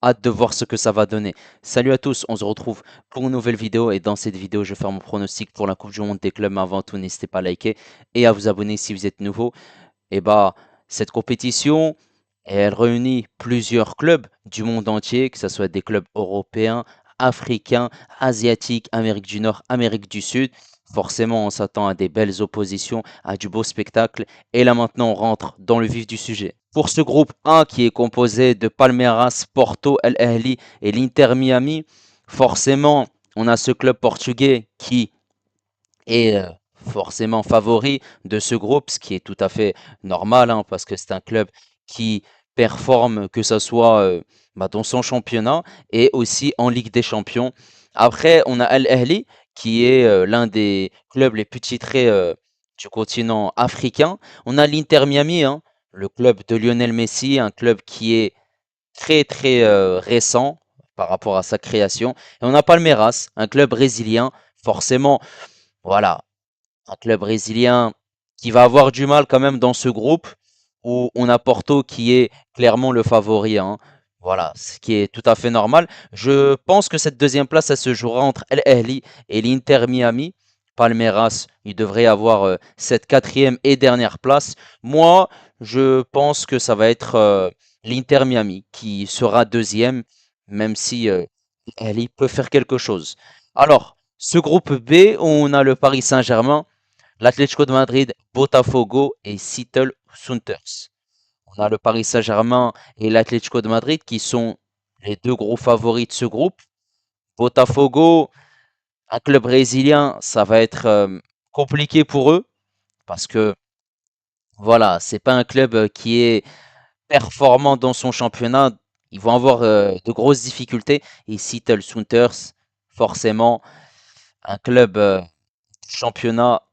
hâte de voir ce que ça va donner. Salut à tous, on se retrouve pour une nouvelle vidéo et dans cette vidéo, je vais faire mon pronostic pour la Coupe du Monde des clubs. Mais avant tout, n'hésitez pas à liker et à vous abonner si vous êtes nouveau. Et bah, cette compétition, elle réunit plusieurs clubs du monde entier, que ce soit des clubs européens, africains, asiatiques, Amérique du Nord, Amérique du Sud. Forcément, on s'attend à des belles oppositions, à du beau spectacle. Et là maintenant, on rentre dans le vif du sujet. Pour ce groupe A qui est composé de Palmeiras, Porto, El Ahly et l'Inter Miami, forcément, on a ce club portugais qui est forcément favori de ce groupe, ce qui est tout à fait normal, hein, parce que c'est un club qui performe, que ce soit dans son championnat et aussi en Ligue des Champions. Après, on a Al Ahly, qui est l'un des clubs les plus titrés du continent africain. On a l'Inter Miami, hein, le club de Lionel Messi, un club qui est très très récent par rapport à sa création. Et on a Palmeiras, un club brésilien, forcément, voilà, un club brésilien qui va avoir du mal quand même dans ce groupe où on a Porto qui est clairement le favori, hein. Voilà, ce qui est tout à fait normal. Je pense que cette deuxième place, elle se jouera entre El Ahly et l'Inter Miami. Palmeiras, il devrait avoir cette quatrième et dernière place. Moi, je pense que ça va être l'Inter Miami qui sera deuxième, même si El Ahly peut faire quelque chose. Alors, ce groupe B, on a le Paris Saint-Germain, l'Atlético de Madrid, Botafogo et Seattle Sounders. On a le Paris Saint-Germain et l'Atlético de Madrid qui sont les deux gros favoris de ce groupe. Botafogo, un club brésilien, ça va être compliqué pour eux parce que voilà, c'est pas un club qui est performant dans son championnat. Ils vont avoir de grosses difficultés. Et Seattle Sounders, forcément, un club championnat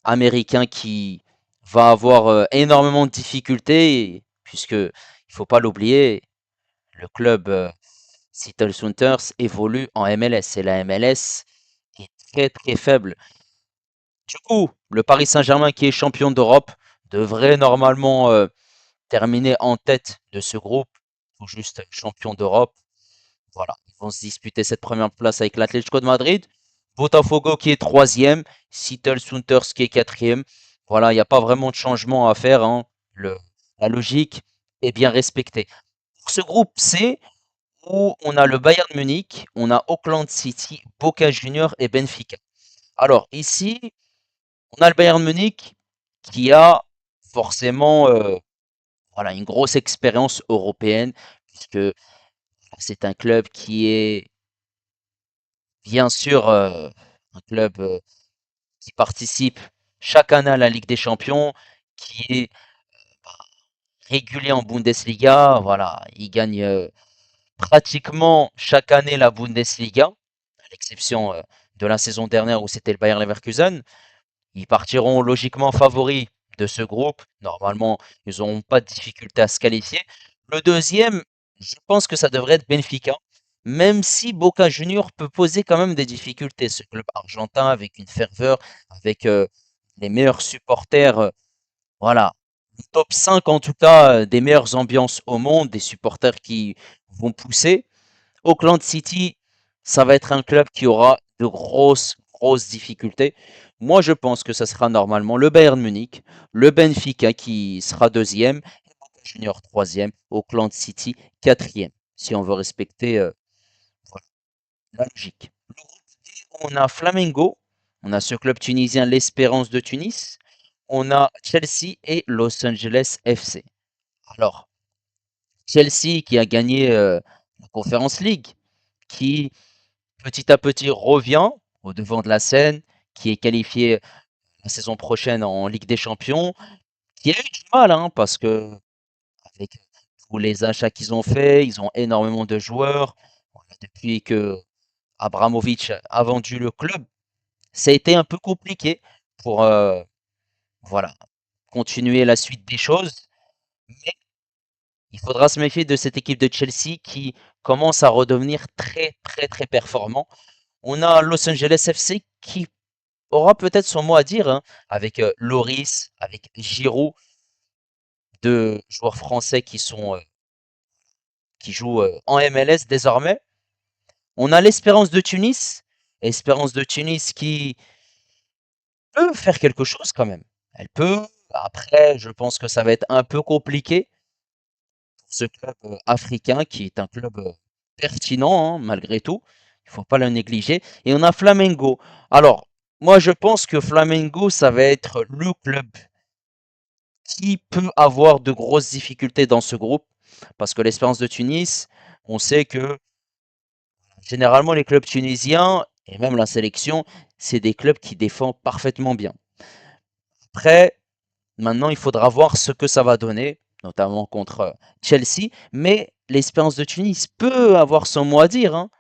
américain qui va avoir énormément de difficultés, puisque il faut pas l'oublier, le club Seattle Sounders évolue en MLS et la MLS est très très faible. Du coup, le Paris Saint-Germain qui est champion d'Europe devrait normalement terminer en tête de ce groupe, ou juste champion d'Europe. Voilà, ils vont se disputer cette première place avec l'Atlético de Madrid. Botafogo qui est troisième, Seattle Sounders qui est quatrième. Voilà, il n'y a pas vraiment de changement à faire, hein. La logique est bien respectée. Pour ce groupe C, où on a le Bayern Munich, on a Auckland City, Boca Juniors et Benfica. Alors ici, on a le Bayern Munich qui a forcément voilà, une grosse expérience européenne, puisque c'est un club qui est bien sûr un club qui participe chaque année à la Ligue des Champions, qui est régulier en Bundesliga. Voilà, il gagne pratiquement chaque année la Bundesliga, à l'exception de la saison dernière où c'était le Bayer Leverkusen. Ils partiront logiquement favoris de ce groupe. Normalement, ils n'auront pas de difficulté à se qualifier. Le deuxième, je pense que ça devrait être Benfica, même si Boca Juniors peut poser quand même des difficultés. Ce club argentin avec une ferveur, avec les meilleurs supporters, voilà, top 5 en tout cas des meilleures ambiances au monde, des supporters qui vont pousser. Auckland City, ça va être un club qui aura de grosses difficultés. Moi, je pense que ça sera normalement le Bayern Munich, le Benfica qui sera deuxième, Junior troisième, Auckland City quatrième, si on veut respecter voilà, la logique. Le groupe D, on a Flamengo, on a ce club tunisien, l'Espérance de Tunis, on a Chelsea et Los Angeles FC. Alors, Chelsea qui a gagné la Conference League, qui petit à petit revient au devant de la scène, qui est qualifié la saison prochaine en Ligue des Champions, qui a eu du mal, hein, parce que avec tous les achats qu'ils ont faits, ils ont énormément de joueurs. Voilà, depuis que Abramovich a vendu le club, ça a été un peu compliqué pour voilà, continuer la suite des choses. Mais il faudra se méfier de cette équipe de Chelsea qui commence à redevenir très performant. On a Los Angeles FC qui aura peut-être son mot à dire, hein, avec Loris, avec Giroud, deux joueurs français qui sont qui joue en MLS désormais. On a l'Espérance de Tunis. Espérance de Tunis qui peut faire quelque chose quand même. Elle peut. Après, je pense que ça va être un peu compliqué pour ce club africain qui est un club pertinent malgré tout. Il faut pas le négliger. Et on a Flamengo. Alors, moi je pense que Flamengo, ça va être le club qui peut avoir de grosses difficultés dans ce groupe. Parce que l'Espérance de Tunis, on sait que généralement les clubs tunisiens et même la sélection, c'est des clubs qui défendent parfaitement bien. Après, maintenant, il faudra voir ce que ça va donner, notamment contre Chelsea. Mais l'Espérance de Tunis peut avoir son mot à dire, hein.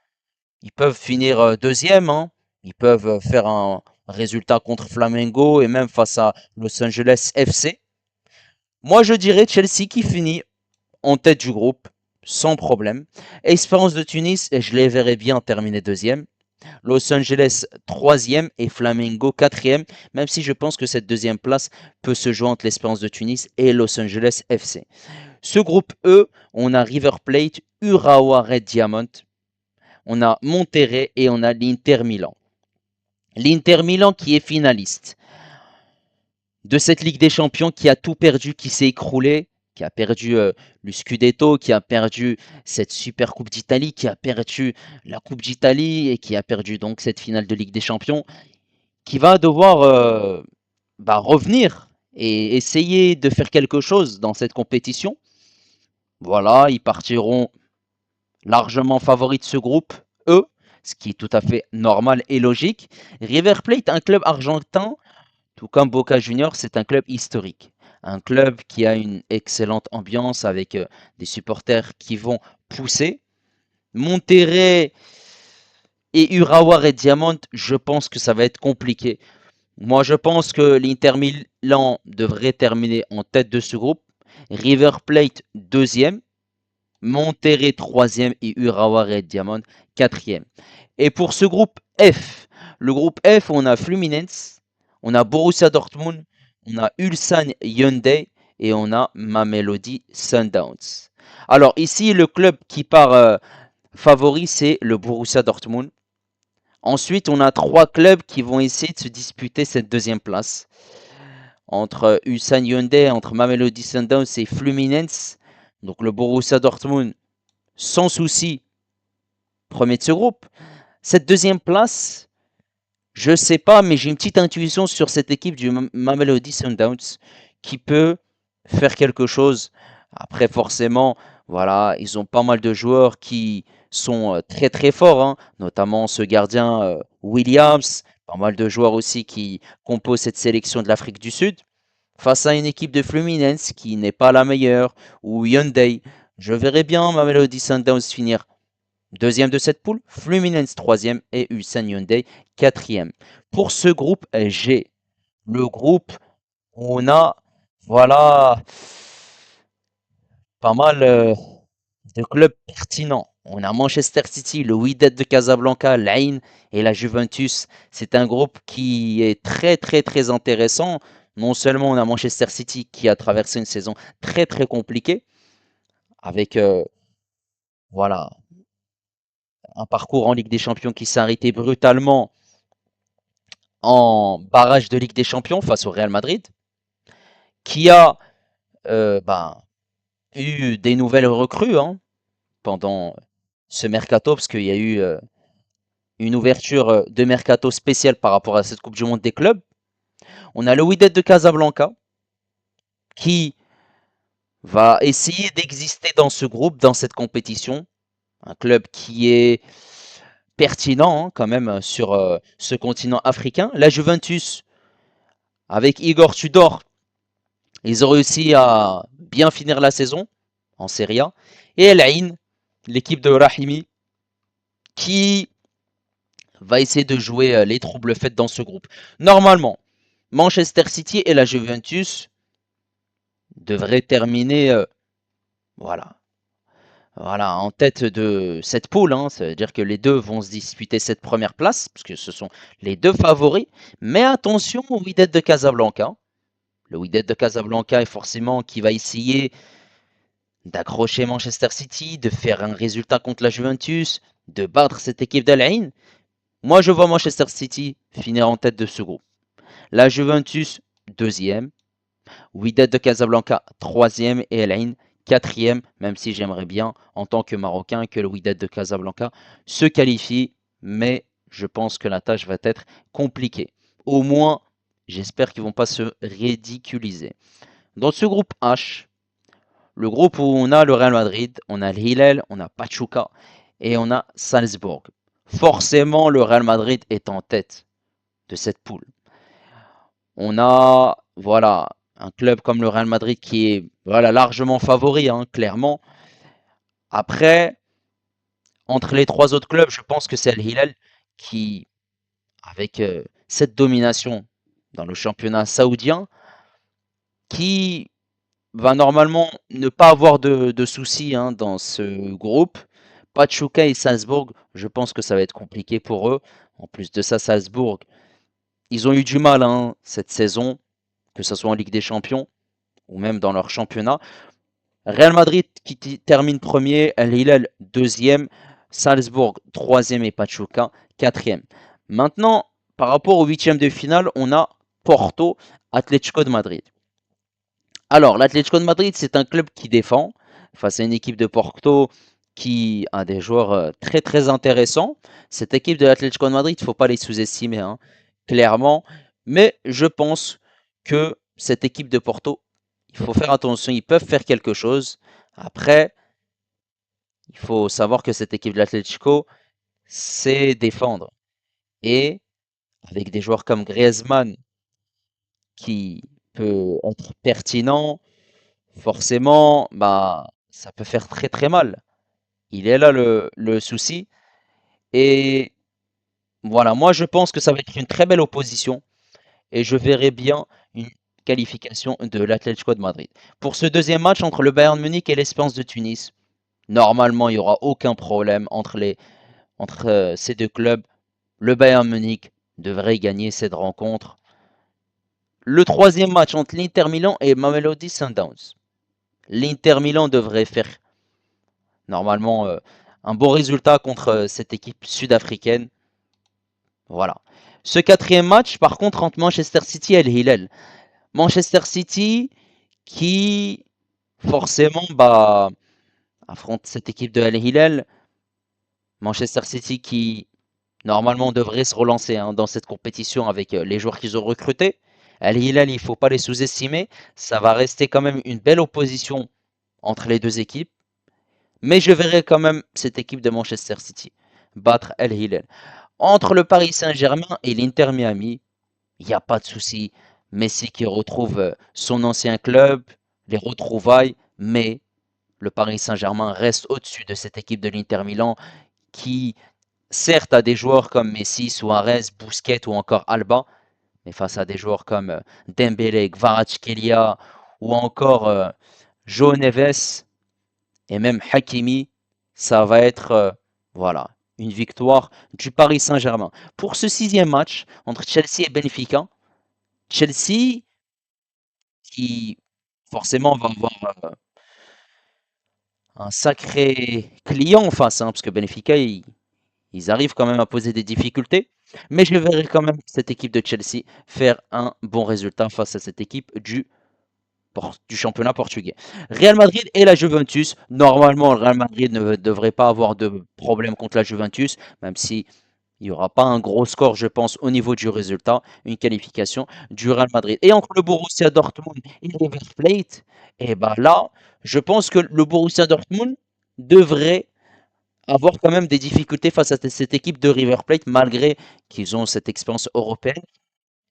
Ils peuvent finir deuxième, hein. Ils peuvent faire un résultat contre Flamengo et même face à Los Angeles FC. Moi, je dirais Chelsea qui finit en tête du groupe, sans problème. Espérance de Tunis, je les verrais bien terminer deuxième. Los Angeles troisième et Flamengo quatrième, même si je pense que cette deuxième place peut se jouer entre l'Espérance de Tunis et Los Angeles FC. Ce groupe E, on a River Plate, Urawa Red Diamond, on a Monterrey et on a l'Inter Milan. L'Inter Milan qui est finaliste de cette Ligue des Champions, qui a tout perdu, qui s'est écroulé, qui a perdu le Scudetto, qui a perdu cette Super Coupe d'Italie, qui a perdu la Coupe d'Italie et qui a perdu donc cette finale de Ligue des Champions, qui va devoir revenir et essayer de faire quelque chose dans cette compétition. Voilà, ils partiront largement favoris de ce groupe, eux, ce qui est tout à fait normal et logique. River Plate, un club argentin, tout comme Boca Juniors, c'est un club historique. Un club qui a une excellente ambiance avec des supporters qui vont pousser. Monterrey et Urawa Red Diamond, je pense que ça va être compliqué. Moi, je pense que l'Inter Milan devrait terminer en tête de ce groupe. River Plate, deuxième. Monterrey, troisième. Et Urawa Red Diamond, quatrième. Et pour ce groupe F, le groupe F, on a Fluminense, on a Borussia Dortmund, on a Ulsan Hyundai et on a Mamelodi Sundowns. Alors ici, le club qui part favori, c'est le Borussia Dortmund. Ensuite, on a trois clubs qui vont essayer de se disputer cette deuxième place. Entre Ulsan Hyundai, entre Mamelodi Sundowns et Fluminense. Donc le Borussia Dortmund, sans souci, premier de ce groupe. Cette deuxième place, je sais pas, mais j'ai une petite intuition sur cette équipe du Mamelodi Sundowns qui peut faire quelque chose. Après, forcément, voilà, ils ont pas mal de joueurs qui sont très très forts, hein, notamment ce gardien Williams, pas mal de joueurs aussi qui composent cette sélection de l'Afrique du Sud. Face à une équipe de Fluminense qui n'est pas la meilleure, ou Hyundai, je verrais bien Mamelodi Sundowns finir deuxième de cette poule, Fluminense troisième et Ulsan Hyundai quatrième. Pour ce groupe G, le groupe où on a, voilà, pas mal de clubs pertinents. On a Manchester City, le Wydad de Casablanca, l'Ain et la Juventus. C'est un groupe qui est très très très intéressant. Non seulement on a Manchester City qui a traversé une saison très très compliquée avec voilà un parcours en Ligue des Champions qui s'est arrêté brutalement en barrage de Ligue des Champions face au Real Madrid, qui a euh, ben, eu des nouvelles recrues pendant ce mercato, parce qu'il y a eu une ouverture de mercato spéciale par rapport à cette Coupe du Monde des clubs. On a le Wydad de Casablanca, qui va essayer d'exister dans ce groupe, dans cette compétition. Un club qui est pertinent quand même sur ce continent africain. La Juventus, avec Igor Tudor, ils ont réussi à bien finir la saison en Serie A. Et El Ain, l'équipe de Rahimi, qui va essayer de jouer les troubles faits dans ce groupe. Normalement, Manchester City et la Juventus devraient terminer voilà, en tête de cette poule. Ça veut dire que les deux vont se disputer cette première place, parce que ce sont les deux favoris. Mais attention au Wydad de Casablanca. Le Wydad de Casablanca est forcément qui va essayer d'accrocher Manchester City, de faire un résultat contre la Juventus, de battre cette équipe d'Al Ain. Moi, je vois Manchester City finir en tête de ce groupe. La Juventus, deuxième. Wydad de Casablanca, troisième. Et Al Ain, quatrième. Même si j'aimerais bien, en tant que Marocain, que le Wydad de Casablanca se qualifie. Mais je pense que la tâche va être compliquée. Au moins, j'espère qu'ils ne vont pas se ridiculiser. Dans ce groupe H, le groupe où on a le Real Madrid, on a l'Hilal, on a Pachuca et on a Salzbourg. Forcément, le Real Madrid est en tête de cette poule. On a, voilà, un club comme le Real Madrid qui est, voilà, largement favori, hein, clairement. Après, entre les trois autres clubs, je pense que c'est l'Hilal qui, avec cette domination dans le championnat saoudien, qui va normalement ne pas avoir de soucis, hein, dans ce groupe. Pachuca et Salzbourg, je pense que ça va être compliqué pour eux. En plus de ça, Salzbourg, ils ont eu du mal, hein, cette saison, que ce soit en Ligue des Champions ou même dans leur championnat. Real Madrid qui termine premier, Al Hilal deuxième, Salzbourg troisième et Pachuca quatrième. Maintenant, par rapport au huitième de finale, on a Porto, Atlético de Madrid. Alors, l'Atlético de Madrid, c'est un club qui défend face à une équipe de Porto qui a des joueurs très très intéressants. Cette équipe de l'Atlético de Madrid, il ne faut pas les sous-estimer, hein, clairement. Mais je pense que cette équipe de Porto, il faut faire attention, ils peuvent faire quelque chose. Après, il faut savoir que cette équipe de l'Atlético, c'est défendre. Et avec des joueurs comme Griezmann qui peut être pertinent, forcément, bah, ça peut faire très très mal. Il est là le souci. Et voilà, moi je pense que ça va être une très belle opposition et je verrai bien une qualification de l'Atlético de Madrid. Pour ce deuxième match entre le Bayern Munich et l'Espérance de Tunis, normalement il n'y aura aucun problème entre ces deux clubs. Le Bayern Munich devrait gagner cette rencontre. Le troisième match entre l'Inter Milan et Mamelodi Sundowns. L'Inter Milan devrait faire normalement un bon résultat contre cette équipe sud-africaine. Voilà. Ce quatrième match, par contre, entre Manchester City et Al-Hilal. Manchester City qui, forcément, bah, affronte cette équipe de Al-Hilal. Manchester City qui, normalement, devrait se relancer, hein, dans cette compétition avec les joueurs qu'ils ont recrutés. Al-Hilal, il ne faut pas les sous-estimer. Ça va rester quand même une belle opposition entre les deux équipes. Mais je verrai quand même cette équipe de Manchester City battre Al-Hilal. Entre le Paris Saint-Germain et l'Inter Miami, il n'y a pas de souci. Messi qui retrouve son ancien club, les retrouvailles, mais le Paris Saint-Germain reste au-dessus de cette équipe de l'Inter Milan qui, certes, a des joueurs comme Messi, Suarez, Busquets ou encore Alba, mais face à des joueurs comme Dembélé, Kvaratskhelia ou encore Joe Neves et même Hakimi, ça va être, voilà, une victoire du Paris Saint-Germain. Pour ce sixième match entre Chelsea et Benfica, Chelsea qui forcément va avoir un sacré client en face, hein, parce que Benfica, ils arrivent quand même à poser des difficultés. Mais je verrai quand même cette équipe de Chelsea faire un bon résultat face à cette équipe du championnat portugais. Real Madrid et la Juventus. Normalement, le Real Madrid ne devrait pas avoir de problème contre la Juventus, même si il n'y aura pas un gros score, je pense, au niveau du résultat, une qualification du Real Madrid. Et entre le Borussia Dortmund et le River Plate, et ben là, je pense que le Borussia Dortmund devrait avoir quand même des difficultés face à cette équipe de River Plate, malgré qu'ils ont cette expérience européenne.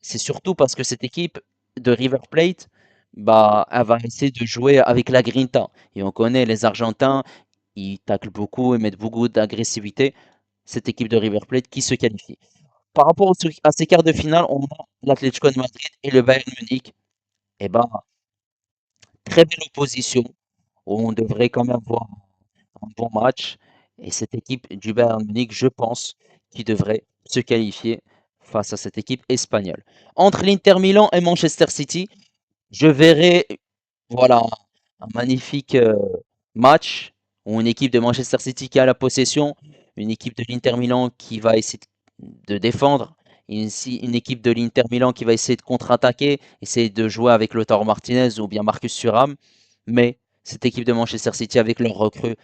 C'est surtout parce que cette équipe de River Plate, bah, elle va essayer de jouer avec la grinta. Et on connaît les Argentins, ils taclent beaucoup, ils mettent beaucoup d'agressivité. Cette équipe de River Plate qui se qualifie. Par rapport à ces quarts de finale, on a l'Atlético de Madrid et le Bayern Munich. Et ben, très belle opposition, où on devrait quand même voir un bon match. Et cette équipe du Bayern Munich, je pense, qui devrait se qualifier face à cette équipe espagnole. Entre l'Inter Milan et Manchester City, je verrai, voilà, un magnifique match où une équipe de Manchester City qui a la possession, une équipe de l'Inter Milan qui va essayer de défendre, une équipe de l'Inter Milan qui va essayer de contre-attaquer, essayer de jouer avec Lautaro Martinez ou bien Marcus Thuram, mais cette équipe de Manchester City avec leurs recrues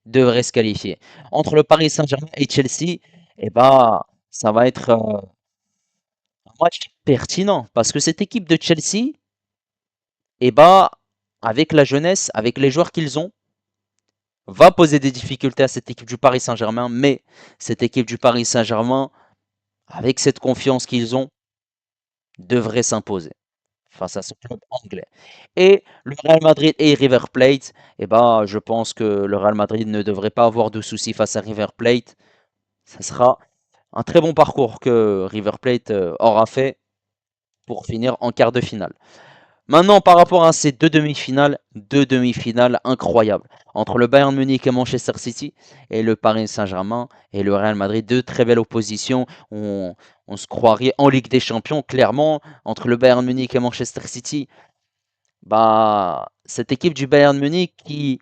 devrait se qualifier. Entre le Paris Saint-Germain et Chelsea, eh ben, ça va être un match pertinent parce que cette équipe de Chelsea, eh ben, avec la jeunesse, avec les joueurs qu'ils ont, va poser des difficultés à cette équipe du Paris Saint-Germain, mais cette équipe du Paris Saint-Germain, avec cette confiance qu'ils ont, devrait s'imposer face à ce club anglais. Et le Real Madrid et River Plate, eh ben, je pense que le Real Madrid ne devrait pas avoir de soucis face à River Plate. Ça sera un très bon parcours que River Plate aura fait pour finir en quart de finale. Maintenant, par rapport à ces deux demi-finales incroyables entre le Bayern Munich et Manchester City et le Paris Saint-Germain et le Real Madrid, deux très belles oppositions. On se croirait en Ligue des Champions, clairement, entre le Bayern Munich et Manchester City. Bah, cette équipe du Bayern Munich qui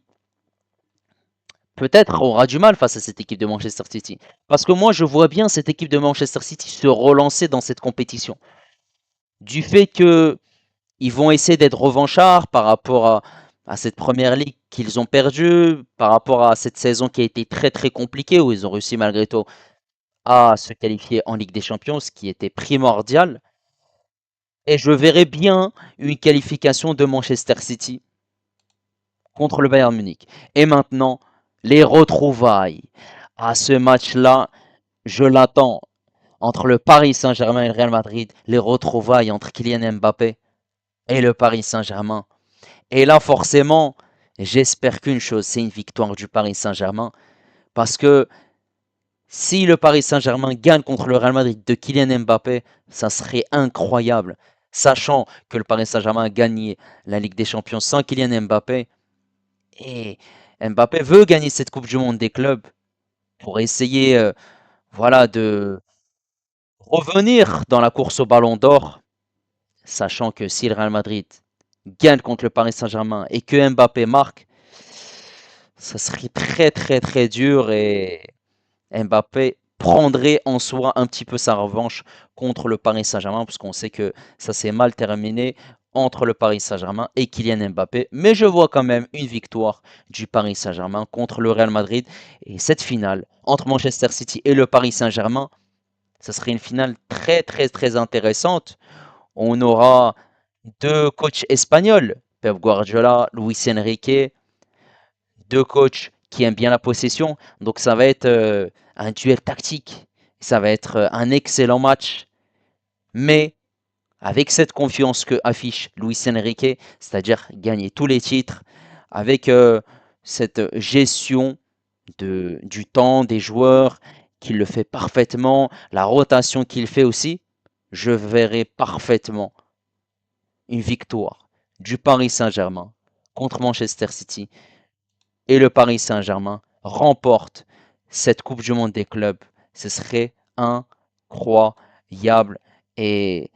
peut-être aura du mal face à cette équipe de Manchester City. Parce que moi, je vois bien cette équipe de Manchester City se relancer dans cette compétition. Du fait que ils vont essayer d'être revanchards par rapport à cette première ligue qu'ils ont perdue, par rapport à cette saison qui a été très très compliquée, où ils ont réussi malgré tout à se qualifier en Ligue des Champions, ce qui était primordial. Et je verrais bien une qualification de Manchester City contre le Bayern Munich. Et maintenant, les retrouvailles. À ce match-là, je l'attends entre le Paris Saint-Germain et le Real Madrid, les retrouvailles entre Kylian Mbappé et le Paris Saint-Germain. Et là, forcément, j'espère qu'une chose, c'est une victoire du Paris Saint-Germain. Parce que si le Paris Saint-Germain gagne contre le Real Madrid de Kylian Mbappé, ça serait incroyable. Sachant que le Paris Saint-Germain a gagné la Ligue des Champions sans Kylian Mbappé. Et Mbappé veut gagner cette Coupe du Monde des clubs pour essayer voilà, de revenir dans la course au Ballon d'Or. Sachant que si le Real Madrid gagne contre le Paris Saint-Germain et que Mbappé marque, ça serait très très très dur et Mbappé prendrait en soi un petit peu sa revanche contre le Paris Saint-Germain parce qu'on sait que ça s'est mal terminé entre le Paris Saint-Germain et Kylian Mbappé. Mais je vois quand même une victoire du Paris Saint-Germain contre le Real Madrid et cette finale entre Manchester City et le Paris Saint-Germain, ça serait une finale très très très intéressante. On aura deux coachs espagnols, Pep Guardiola, Luis Enrique, deux coachs qui aiment bien la possession. Donc ça va être un duel tactique. Ça va être un excellent match. Mais avec cette confiance que affiche Luis Enrique, c'est-à-dire gagner tous les titres, avec cette gestion du temps des joueurs, qu'il le fait parfaitement, la rotation qu'il fait aussi, je verrai parfaitement une victoire du Paris Saint-Germain contre Manchester City et le Paris Saint-Germain remporte cette Coupe du Monde des clubs. Ce serait incroyable et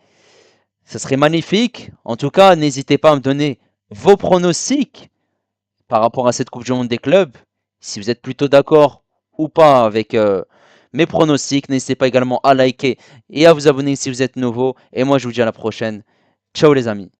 ce serait magnifique. En tout cas, n'hésitez pas à me donner vos pronostics par rapport à cette Coupe du Monde des clubs. Si vous êtes plutôt d'accord ou pas avec mes pronostics, n'hésitez pas également à liker et à vous abonner si vous êtes nouveau. Et moi, je vous dis à la prochaine. Ciao les amis.